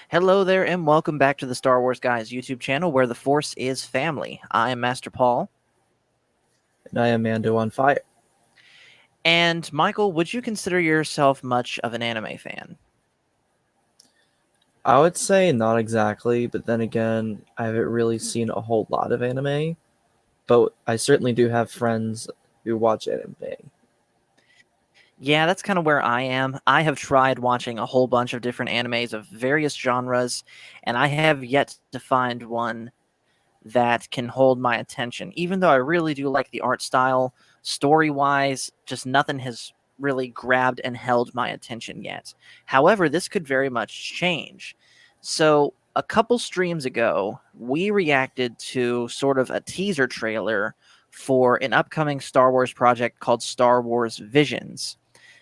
Hello there, and welcome back to the Star Wars Guys YouTube channel where the Force is family. I am Master Paul. And I am Mando on fire. And Michael, would you consider yourself much of an anime fan? I would say not exactly, but then again, I haven't really seen a whole lot of anime. But I certainly do have friends who watch anime. Yeah, that's kind of where I am. I have tried watching a whole bunch of different animes of various genres, and I have yet to find one that can hold my attention. Even though I really do like the art style, story-wise, just nothing has really grabbed and held my attention yet. However, this could very much change. So, a couple streams ago, we reacted to sort of a teaser trailer for an upcoming Star Wars project called Star Wars Visions,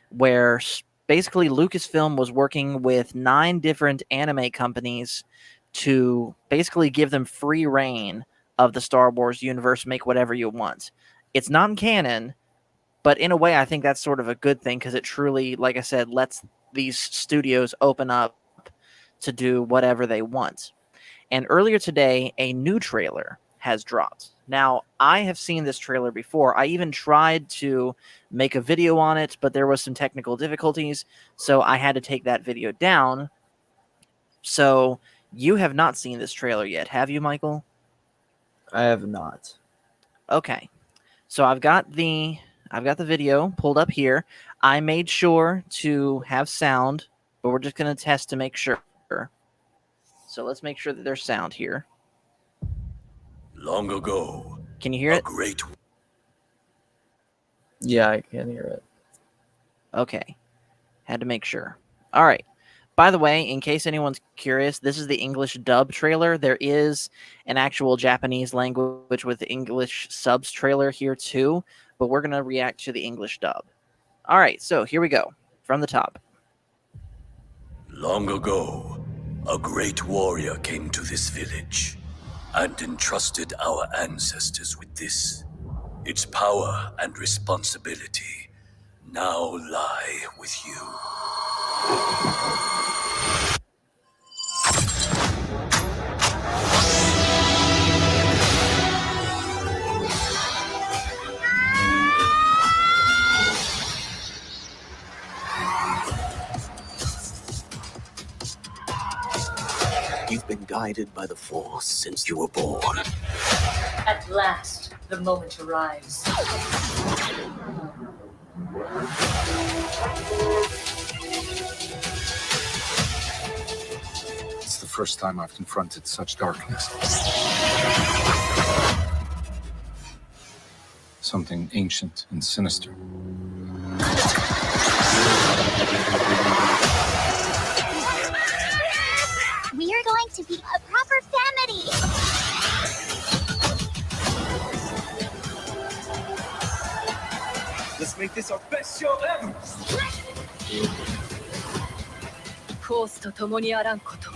where basically Lucasfilm was working with 9 different anime companies to basically give them free reign of the Star Wars universe, make whatever you want. It's non canon, but in a way, I think that's sort of a good thing because it truly, like I said, lets these studios open up to do whatever they want. And earlier today, a new trailer has dropped. Now, I have seen this trailer before. I even tried to make a video on it, but there was some technical difficulties, so I had to take that video down. So, you have not seen this trailer yet, have you, Michael? I have not. Okay. So I've got the video pulled up here. I made sure to have sound, but we're just going to test to make sure. So let's make sure that there's sound here. Long ago, Can you hear a it? great Yeah, I can hear it. Okay. Had to make sure. All right. By the way, in case anyone's curious, this is the English dub trailer. There is an actual Japanese language with English subs trailer here too, but we're going to react to the English dub. All right, so here we go from the top. long ago, a great warrior came to this village and entrusted our ancestors with this. Its power and responsibility now lie with you. You've been guided by the Force since you were born. At last, the moment arrives. It's the first time I've confronted such darkness. Something ancient and sinister. We are going to be a proper family. Let's make this our best show ever. コースと共にあらんこと。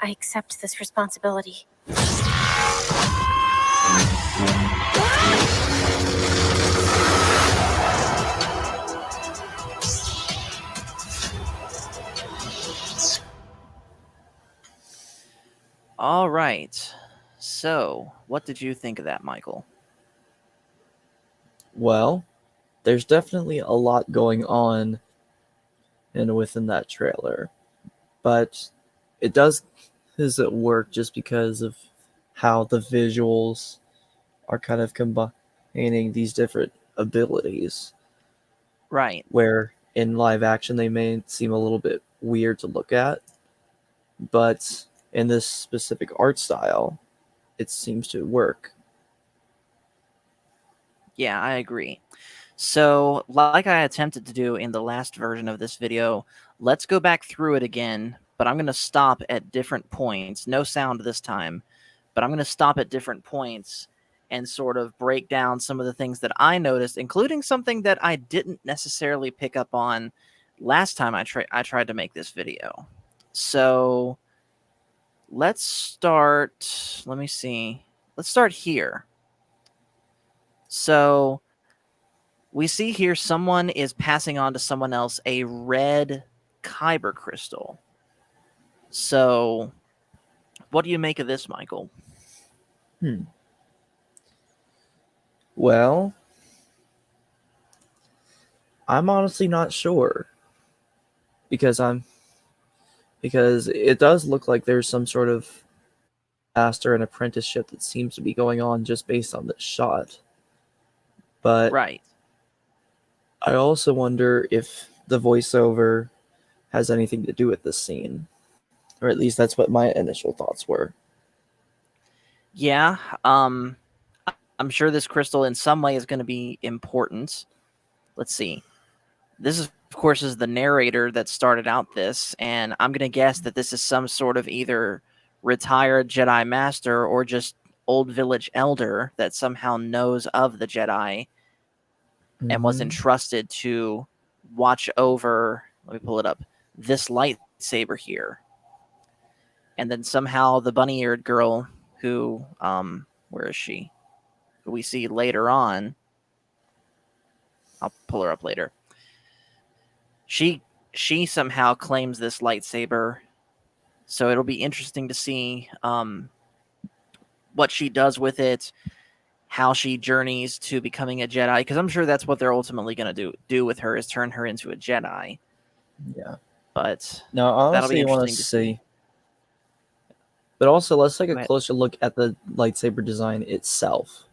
I accept this responsibility. All right. So, what did you think of that, Michael? Well, there's definitely a lot going on within that trailer. But it does work just because of how the visuals are kind of combining these different abilities. Right. Where in live action they may seem a little bit weird to look at, but in this specific art style, it seems to work. Yeah, I agree. So, like I attempted to do in the last version of this video, let's go back through it again, but I'm going to stop at different points. No sound this time, but I'm going to stop at different points and sort of break down some of the things that I noticed, including something that I didn't necessarily pick up on last time I tried to make this video. So let's start. Let me see. Let's start here. So we see here someone is passing on to someone else a red kyber crystal. So what do you make of this, Michael? Well, I'm honestly not sure because it does look like there's some sort of master and apprenticeship that seems to be going on just based on this shot. But Right. I also wonder if the voiceover has anything to do with this scene. Or at least that's what my initial thoughts were. Yeah. I'm sure this crystal in some way is going to be important. Let's see. This is, of course, is the narrator that started out this, and I'm going to guess that this is some sort of either retired Jedi Master or just old village elder that somehow knows of the Jedi and was entrusted to watch over, let me pull it up, this lightsaber here. And then somehow the bunny-eared girl who, where is she? Who we see later on. I'll pull her up later. She somehow claims this lightsaber, so it'll be interesting to see what she does with it, how she journeys to becoming a Jedi, because I'm sure that's what they're ultimately going to do with her, is turn her into a Jedi. Yeah. But now, that'll be honestly, I want to interesting to see. But also, let's take Go a ahead. closer look at the lightsaber design itself.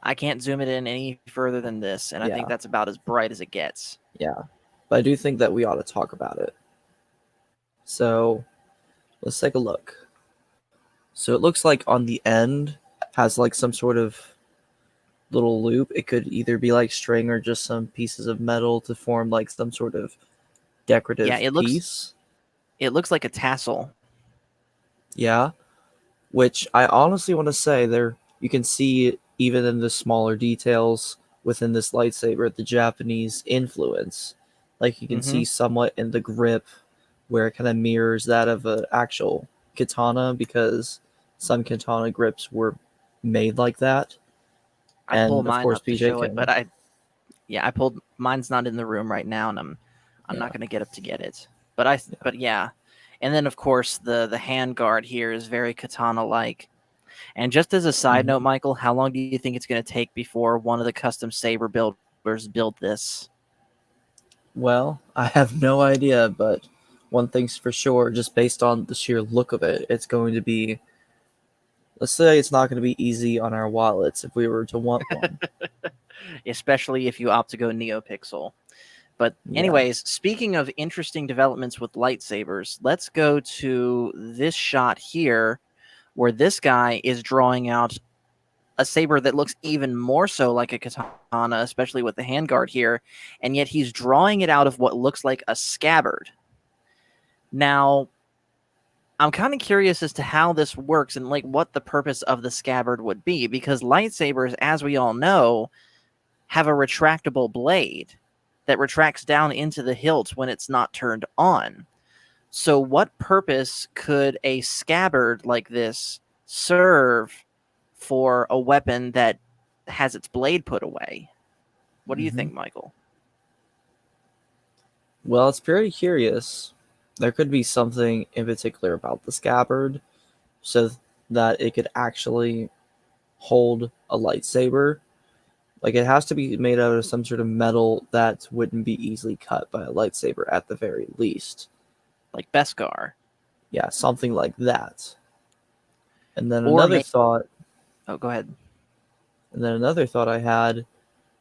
I can't zoom it in any further than this, and I think that's about as bright as it gets. Yeah. But I do think that we ought to talk about it. So, let's take a look. So it looks like on the end has like some sort of little loop. It could either be like string or just some pieces of metal to form like some sort of decorative piece. It looks like a tassel. Yeah. Which I honestly want to say there you can see even in the smaller details within this lightsaber the Japanese influence. Like you can see somewhat in the grip where it kind of mirrors that of an actual katana because some katana grips were made like that. I pulled And of mine course up to PJ show it, can but I pulled mine's not in the room right now, and I'm not going to get up to get it. But yeah, and then of course the hand guard here is very katana like. And just as a side note, Michael, how long do you think it's going to take before one of the custom saber builders build this? Well, I have no idea, but one thing's for sure, just based on the sheer look of it, it's going to be. Let's say it's not going to be easy on our wallets if we were to want one. Especially if you opt to go NeoPixel. But anyways, speaking of interesting developments with lightsabers, let's go to this shot here where this guy is drawing out a saber that looks even more so like a katana, especially with the handguard here, and yet he's drawing it out of what looks like a scabbard. Now, I'm kind of curious as to how this works and like what the purpose of the scabbard would be, because lightsabers, as we all know, have a retractable blade that retracts down into the hilt when it's not turned on. So what purpose could a scabbard like this serve for a weapon that has its blade put away? What do you think, Michael? Well, it's very curious. There could be something in particular about the scabbard so that it could actually hold a lightsaber. Like it has to be made out of some sort of metal that wouldn't be easily cut by a lightsaber at the very least. Like Beskar. Yeah, something like that. And then Or another thought. Oh, go ahead. And then another thought I had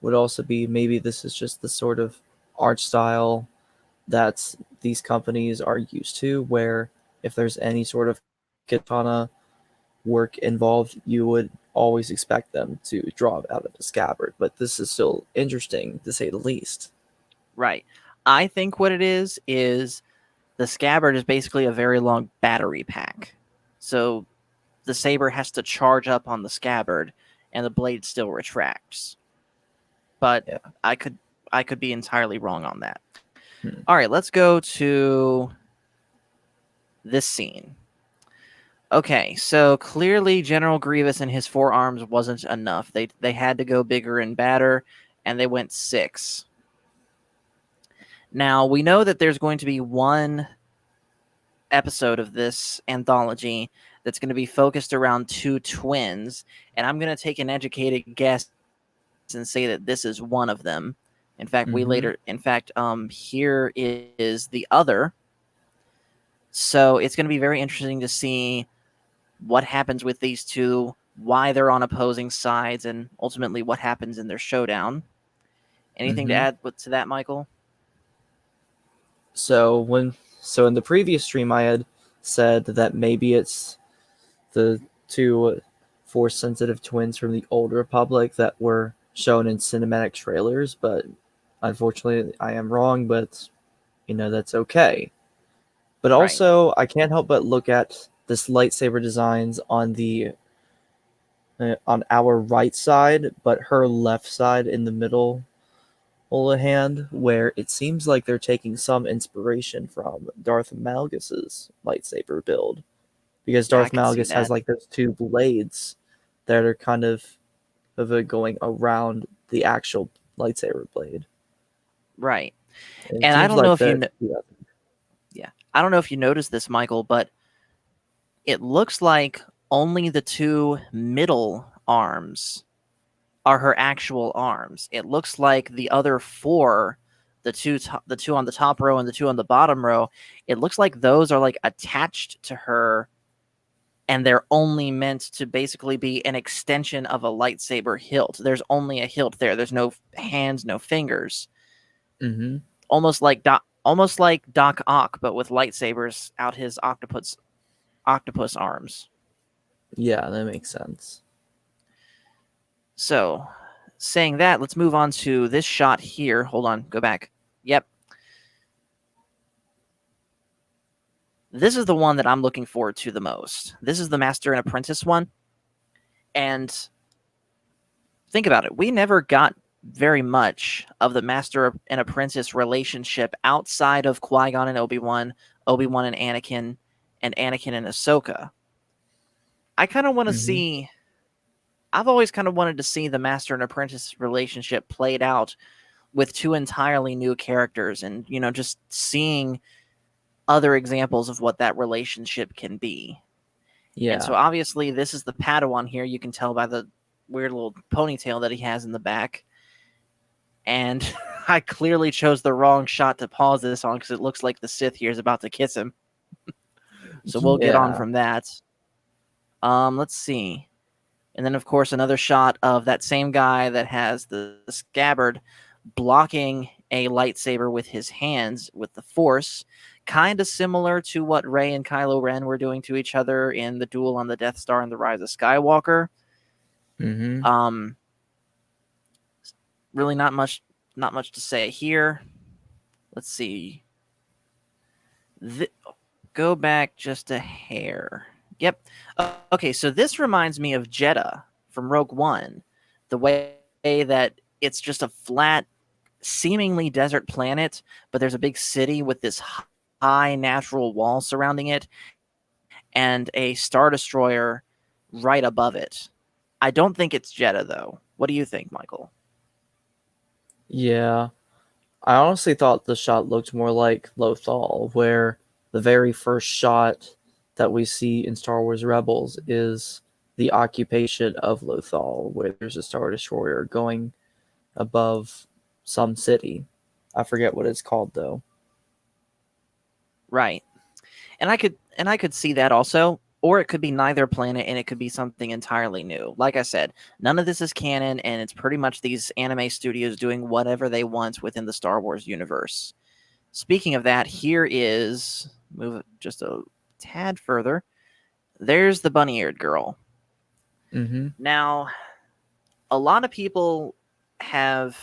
would also be maybe this is just the sort of art style that these companies are used to, where if there's any sort of katana work involved, you would always expect them to draw it out of a scabbard. But this is still interesting, to say the least. Right. I think what it is the scabbard is basically a very long battery pack. So the saber has to charge up on the scabbard, and the blade still retracts. But Yeah. I could be entirely wrong on that. Hmm. All right, let's go to this scene. Okay, so clearly General Grievous and his 4 arms wasn't enough. They had to go bigger and badder, and they went 6. Now, we know that there's going to be one episode of this anthology that's going to be focused around 2 twins, and I'm going to take an educated guess and say that this is one of them. In fact, here is the other. So it's going to be very interesting to see what happens with these two, why they're on opposing sides, and ultimately what happens in their showdown. Anything to add to that, Michael? So in the previous stream, I had said that maybe it's the 2 Force-sensitive twins from the Old Republic that were shown in cinematic trailers, but unfortunately, I am wrong. But that's okay. But Right. also, I can't help but look at this lightsaber designs on on our right side, but her left side in the middle hand, where it seems like they're taking some inspiration from Darth Malgus's lightsaber build, because Yeah, I Darth could see Malgus has that. like those 2 blades that are kind of it going around the actual lightsaber blade. Right. And it And I seems don't know like if you that. yeah. I don't know if you noticed this, Michael, but it looks like only the 2 middle arms are her actual arms. It looks like the other 4, the two on the top row and the 2 on the bottom row, it looks like those are like attached to her, and they're only meant to basically be an extension of a lightsaber hilt. There's only a hilt there. There's no hands, no fingers. Mm-hmm. Almost like Doc Ock, but with lightsabers out his octopus arms. Yeah, that makes sense. So, saying that, let's move on to this shot here. Hold on, go back. Yep. This is the one that I'm looking forward to the most. This is the Master and Apprentice one. And think about it. We never got very much of the Master and Apprentice relationship outside of Qui-Gon and Obi-Wan, Obi-Wan and Anakin and Ahsoka. I kind of want to see... I've always kind of wanted to see the Master and Apprentice relationship played out with 2 entirely new characters, and just seeing other examples of what that relationship can be. Yeah. And so obviously this is the Padawan here. You can tell by the weird little ponytail that he has in the back. And I clearly chose the wrong shot to pause this on, because it looks like the Sith here is about to kiss him. So we'll get on from that. Let's see. And then, of course, another shot of that same guy that has the scabbard blocking a lightsaber with his hands with the Force, kind of similar to what Rey and Kylo Ren were doing to each other in the duel on the Death Star and the Rise of Skywalker. Really not much to say here. Let's see. Go back just a hair. Yep. Okay, so this reminds me of Jeddah from Rogue One. The way that it's just a flat, seemingly desert planet, but there's a big city with this high natural wall surrounding it and a Star Destroyer right above it. I don't think it's Jeddah, though. What do you think, Michael? Yeah. I honestly thought the shot looked more like Lothal, where the very first shot that we see in Star Wars Rebels is the occupation of Lothal, where there's a Star Destroyer going above some city. I forget what it's called, though. Right. And I could see that also, or it could be neither planet and it could be something entirely new. Like I said, none of this is canon, and it's pretty much these anime studios doing whatever they want within the Star Wars universe. Speaking of that, here is, move it just a tad further. There's the bunny-eared girl. Mm-hmm. Now, a lot of people have,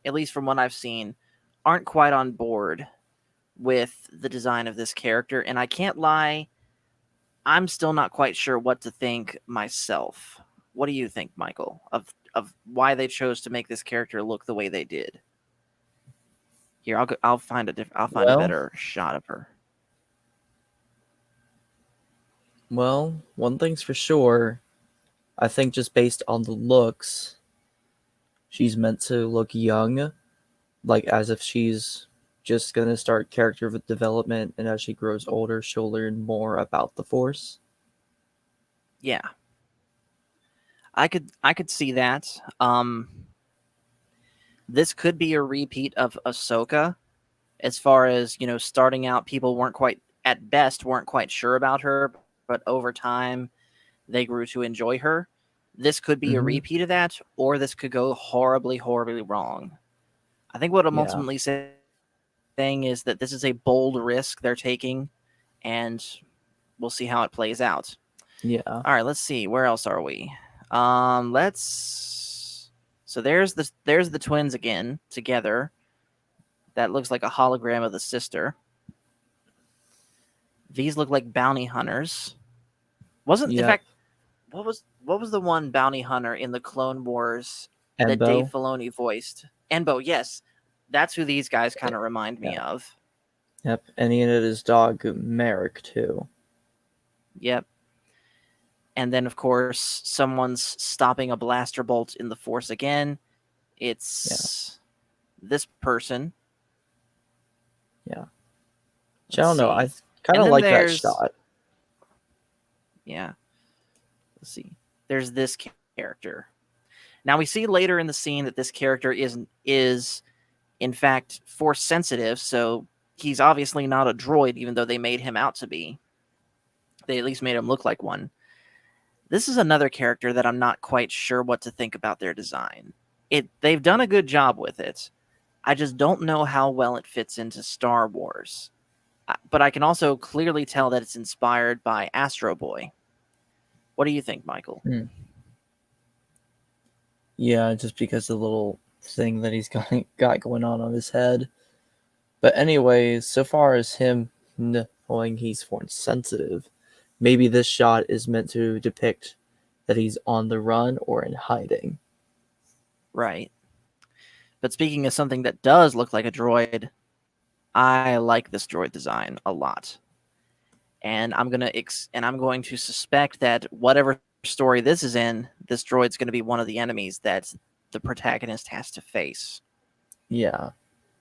at least from what I've seen, aren't quite on board with the design of this character, and I can't lie, I'm still not quite sure what to think myself. what do you think, Michael, of why they chose to make this character look the way they did? Here, I'll find a Well, better shot of her. well, one thing's for sure. I think just based on the looks, she's meant to look young, like as if she's just gonna start character development, and as she grows older, she'll learn more about the Force. Yeah, I could see that. This could be a repeat of Ahsoka, as far as starting out, people weren't quite sure about her, but over time they grew to enjoy her. This could be a Mm-hmm. repeat of that, or this could go horribly, horribly wrong. I think what I'm Yeah, ultimately saying is that this is a bold risk they're taking, and we'll see how it plays out. yeah, All right, let's see. Where else are we? Let's. So there's the twins again together. That looks like a hologram of the sister. These look like bounty hunters. Wasn't in yeah. fact what was the one bounty hunter in the Clone Wars that Dave Embo. Filoni voiced? Enbo, yes. That's who these guys kind of remind me Yeah. of. Yep, and he ended his dog Merrick too. Yep. And then of course someone's stopping a blaster bolt in the Force again. It's this person. Yeah. Which I Let's don't know. see. I kind And of then like that there's shot. yeah. Let's see. There's this character. Now we see later in the scene that this character is in fact Force sensitive, so he's obviously not a droid, even though they made him out to be. They at least made him look like one. This is another character that I'm not quite sure what to think about their design. They've done a good job with it. I just don't know how well it fits into Star Wars. But I can also clearly tell that it's inspired by Astro Boy. What do you think, Michael? Yeah, just because of the little thing that he's got going on his head. But anyways, so far as him knowing he's Force sensitive, maybe this shot is meant to depict that he's on the run or in hiding. Right. But speaking of something that does look like a droid, I like this droid design a lot. And I'm going to suspect that whatever story this is in, this droid's going to be one of the enemies that the protagonist has to face. Yeah.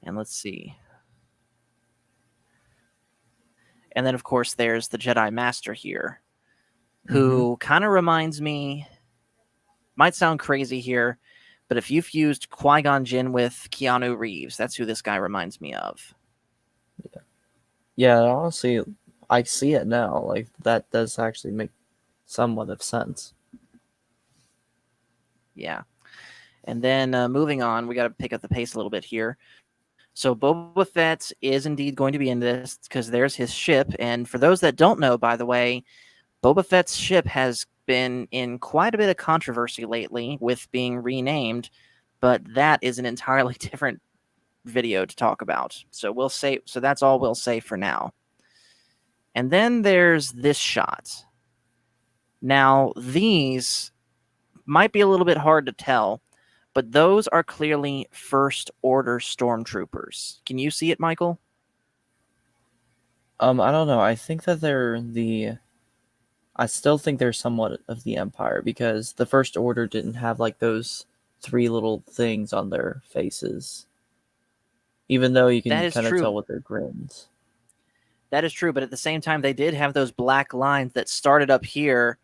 And let's see. And then, of course, there's the Jedi Master here, who kind of reminds me, might sound crazy here, but if you fused Qui-Gon Jinn with Keanu Reeves, that's who this guy reminds me of. Yeah, honestly, I see it now. Like, that does actually make somewhat of sense. Yeah. And then moving on, we got to pick up the pace a little bit here. So Boba Fett is indeed going to be in this because there's his ship. And for those that don't know, by the way, Boba Fett's ship has been in quite a bit of controversy lately with being renamed, but that is an entirely different video to talk about. So that's all we'll say for now. And then there's this shot. Now, these might be a little bit hard to tell, but those are clearly First Order stormtroopers. Can you see it, Michael? I don't know. I think that I still think they're somewhat of the Empire because the First Order didn't have like those three little things on their faces. Even though you That can is kind of true. tell with their grins. That is true, but at the same time, they did have those black lines that started up here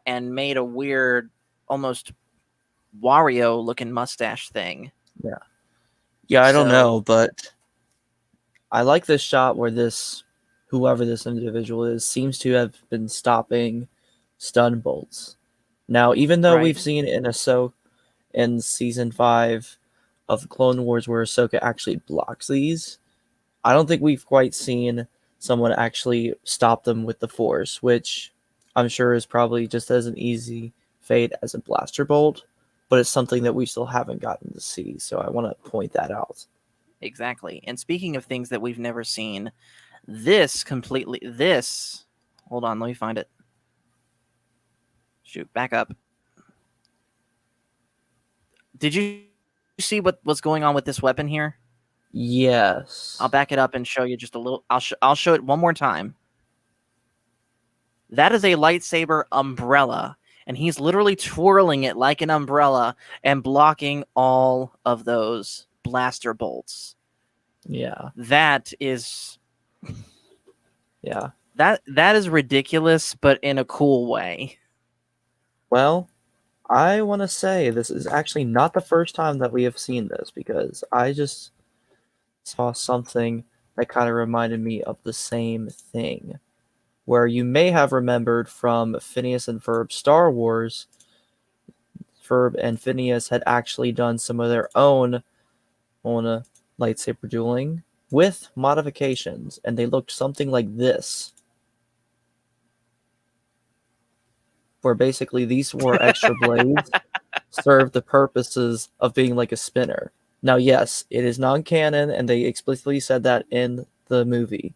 and made a weird, almost Wario-looking mustache thing. Yeah. Yeah, I don't So- know, but I like this shot where whoever this individual is, seems to have been stopping stun bolts. Now, even though Right. we've seen in season 5 of Clone Wars where Ahsoka actually blocks these, I don't think we've quite seen someone actually stop them with the Force, which I'm sure is probably just as an easy fate as a blaster bolt, but it's something that we still haven't gotten to see, so I want to point that out. Exactly. And speaking of things that we've never seen, hold on, let me find it. Shoot, back up. Did you see what's going on with this weapon here? Yes. I'll back it up and show you just a little. I'll show it one more time. That is a lightsaber umbrella, and he's literally twirling it like an umbrella and blocking all of those blaster bolts. Yeah. That is Yeah. that is ridiculous, but in a cool way. Well, I want to say this is actually not the first time that we have seen this, because I just saw something that kind of reminded me of the same thing, where you may have remembered from Phineas and Ferb's Star Wars, Ferb and Phineas had actually done some of their own lightsaber dueling with modifications, and they looked something like this, where basically these 4 extra blades serve the purposes of being like a spinner. Now, yes, it is non-canon, and they explicitly said that in the movie,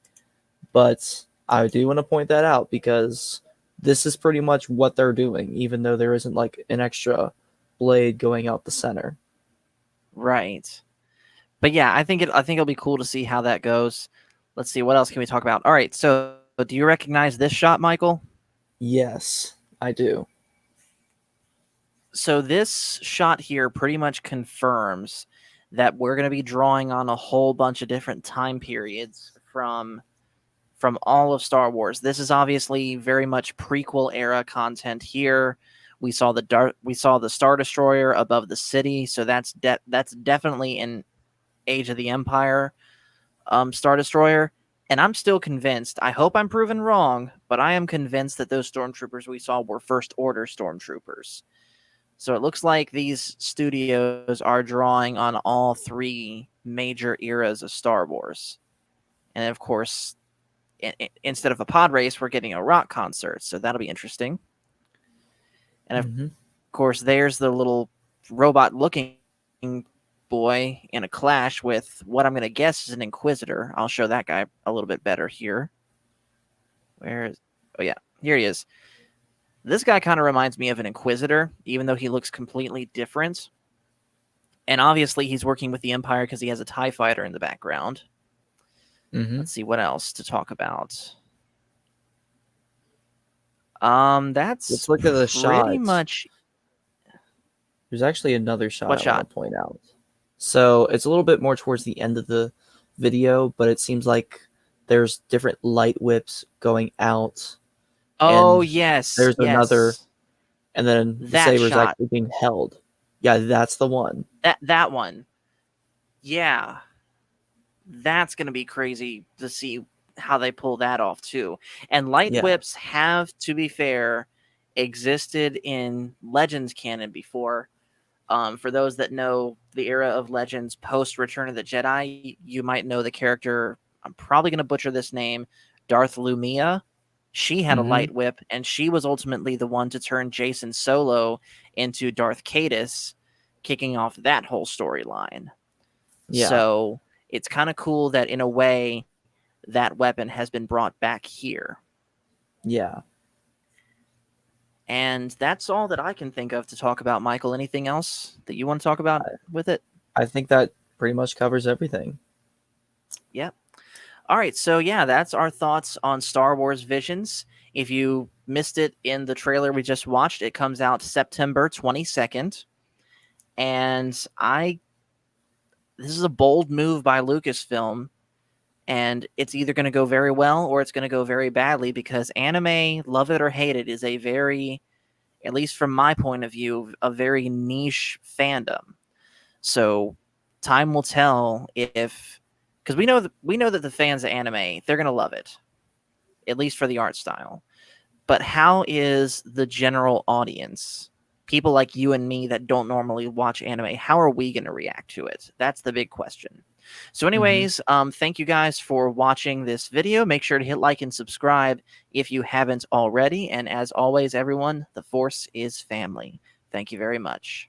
but I do want to point that out because this is pretty much what they're doing, even though there isn't like an extra blade going out the center. Right. But yeah, I think it'll be cool to see how that goes. Let's see, what else can we talk about? All right, so do you recognize this shot, Michael? Yes, I do. So this shot here pretty much confirms that we're going to be drawing on a whole bunch of different time periods from all of Star Wars. This is obviously very much prequel era content here. We saw the Star Destroyer above the city, so that's definitely an Age of the Empire Star Destroyer. And I'm still convinced, I hope I'm proven wrong, but I am convinced that those stormtroopers we saw were First Order stormtroopers. So it looks like these studios are drawing on all 3 major eras of Star Wars. And of course, instead of a pod race, we're getting a rock concert. So that'll be interesting. And of course, there's the little robot-looking boy in a clash with what I'm going to guess is an Inquisitor. I'll show that guy a little bit better here. Oh yeah, here he is. This guy kind of reminds me of an Inquisitor, even though he looks completely different. And obviously, he's working with the Empire because he has a TIE fighter in the background. Let's see what else to talk about. That's Let's look at the pretty shots. much. There's actually another shot What I shot? want to point out. So it's a little bit more towards the end of the video, but it seems like there's different light whips going out. Oh, and yes. There's yes. another, and then the That saber's shot. actually being held. Yeah, that's the one. That one. Yeah. That's going to be crazy to see how they pull that off, too. And light whips have, to be fair, existed in Legends canon before. For those that know the era of Legends post Return of the Jedi, you might know the character, I'm probably going to butcher this name, Darth Lumia. She had a light whip, and she was ultimately the one to turn Jason Solo into Darth Caedus, kicking off that whole storyline. Yeah. So it's kind of cool that, in a way, that weapon has been brought back here. Yeah. And that's all that I can think of to talk about, Michael. Anything else that you want to talk about with it? I think that pretty much covers everything. Yep. All right, so yeah, that's our thoughts on Star Wars Visions. If you missed it in the trailer we just watched, it comes out September 22nd. And this is a bold move by Lucasfilm, and it's either going to go very well or it's going to go very badly, because anime, love it or hate it, is a very, at least from my point of view, a very niche fandom. So time will tell if, because we know that the fans of anime, they're going to love it, at least for the art style. But how is the general audience, people like you and me that don't normally watch anime, how are we going to react to it? That's the big question. So anyways, thank you guys for watching this video. Make sure to hit like and subscribe if you haven't already. And as always, everyone, the Force is family. Thank you very much.